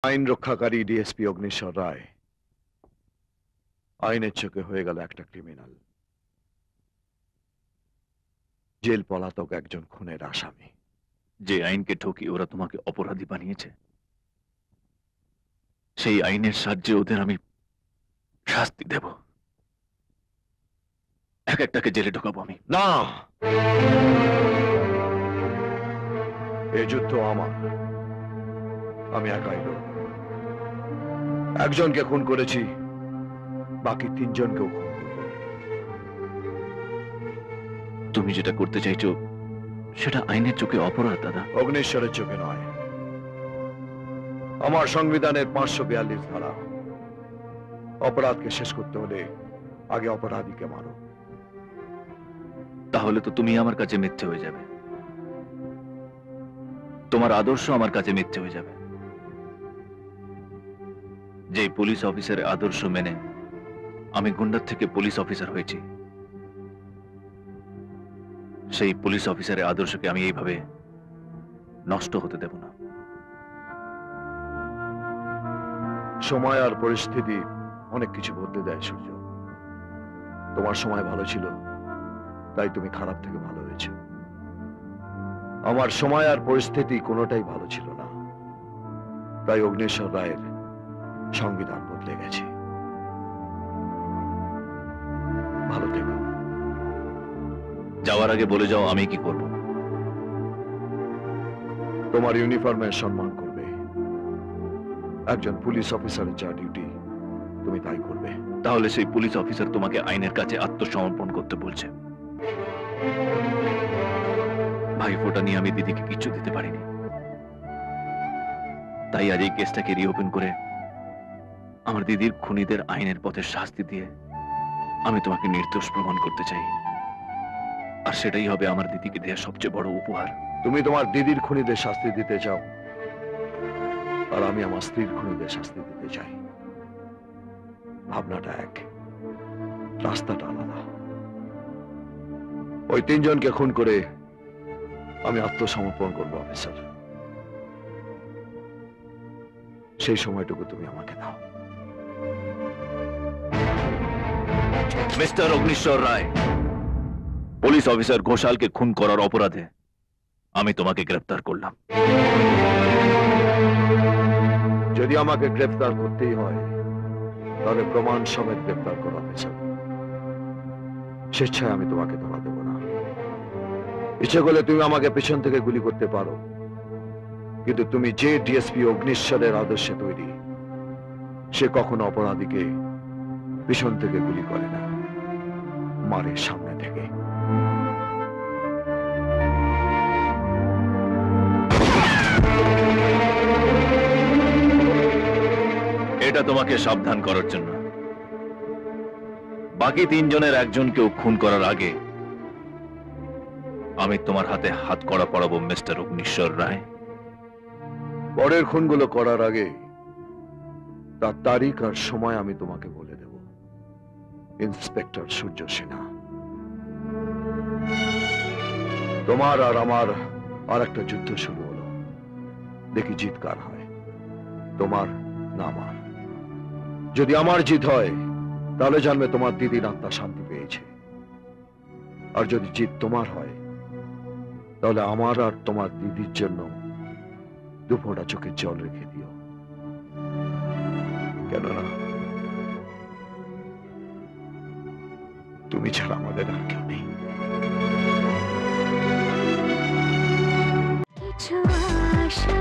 আইন রক্ষাকারী ডিএসপি অগ্নিশ্বর রায় আইনের চোখে হয়ে গেল একটা ক্রিমিনাল, জেল পলাতক একজন খুনের আসামি। যে আইনকে ঠকিয়ে ওরা তোমাকে অপরাধী বানিয়েছে, সেই আইনের সাহায্যে ওদের আমি শাস্তি দেব। এক একটাকে জেলে ঢোকাবো আমি। না, এই যুদ্ধ আমার, আমি একাই লড়ব। একজনকে খুন করেছি, বাকি তিনজনকেও খুন করব। তুমি যেটা করতে চাইছো সেটা আইনের চোখে অপরাধ দাদা। অগ্নিশ্বরের চোখে নয়, আমার সংবিধানের 542 ধারা। অপরাধকে শেষ করতে হলে আগে অপরাধীকে মারো। তাহলে তো তুমি আমার কাছে মিথ্যে হয়ে যাবে, তোমার আদর্শ আমার কাছে মিথ্যে হয়ে যাবে। যে পুলিশ অফিসারের আদর্শ মেনে আমি গুন্ডার থেকে পুলিশ অফিসার হয়েছি, সেই পুলিশ অফিসারের আদর্শকে আমি এইভাবে নষ্ট হতে দেব না। সময় আর পরিস্থিতি অনেক কিছু বদলে দেয় সূর্য। তোমার সময় ভালো ছিল, তাই তুমি খারাপ থেকে ভালো হয়েছো। আমার সময় আর পরিস্থিতি কোনোটাই ভালো ছিল না, তাই অগ্নিশ্বর রায়ের সংবিধান বদলে গেছে। ভালো থেকো। যাওয়ার আগে বলে যাও আমি কি করব। তোমার ইউনিফর্মের সম্মান করবে। একজন পুলিশ অফিসারের যা ডিউটি তুমি তাই করবে। তাহলে সেই পুলিশ অফিসার তোমাকে আইনের কাছে আত্মসমর্পণ করতে বলছে। ভাইফোঁটা নিয়ে আমি দিদিকে কিচ্ছু দিতে পারিনি, তাই আজ এই কেসটাকে রিওপেন করে আমার দিদির খুনিদের আইনের পথে শাস্তি দিয়ে আমি তোমাকে নির্দোষ প্রমাণ করতে চাই। আর সেটাই হবে আমার দিদিকে দেওয়া সবচেয়ে বড় উপহার। তুমি তোমার দিদির খুনিদের শাস্তি দিতে চাও, আর আমি আমার স্ত্রীর খুনিদের শাস্তি দিতে চাই। ভাবনাটা এক, রাস্তাটা আলাদা। ওই তিনজনকে খুন করে আমি আত্মসমর্পণ করবো অফিসার। সেই সময়টুকু তুমি আমাকে দাও। মিস্টার অগ্নিশ্বর রায়, পুলিশ অফিসার ঘোষালকে খুন করার অপরাধে আমি তোমাকে গ্রেফতার করলাম। যদি আমাকে গ্রেফতার করতেই হয়, তাহলে প্রমাণ সমেত গ্রেফতার করো অফিসার। স্বেচ্ছায় আমি তোমাকে ধরা দেব না। ইচ্ছে করলে তুমি আমাকে পেছন থেকে গুলি করতে পারো, কিন্তু তুমি যে ডিএসপি অগ্নিশ্বরের আদর্শে তৈরি, সে কখনো অপরাধীকে পিছন থেকে গুলি করে না, মারে সামনে থেকে। এটা তোমাকে সাবধান করার জন্য। বাকি তিনজনের একজনকেও খুন করার আগে আমি তোমার হাতে হাত কড়া পড়াবো মিস্টার অগ্নিশ্বর রায়। পরের খুনগুলো করার আগে তার তারিখ আর সময় আমি তোমাকে বলে দেব। ইন্সপেক্টর সূর্য সিনহা। তোমার আর আমার আর একটা যুদ্ধ শুরু হলো। দেখি জিত কার হয়, তোমার না আমার। যদি আমার জিত হয়, তাহলে জানবে তোমার দিদির আত্মা শান্তি পেয়েছে। আর যদি জিত তোমার হয়, তাহলে আমার আর তোমার দিদির জন্য দুফোঁটা চোখের জল রেখে দিও। কেননা তুমি ছাড়া আমাদের আর কেউ নেই। কিছু আশা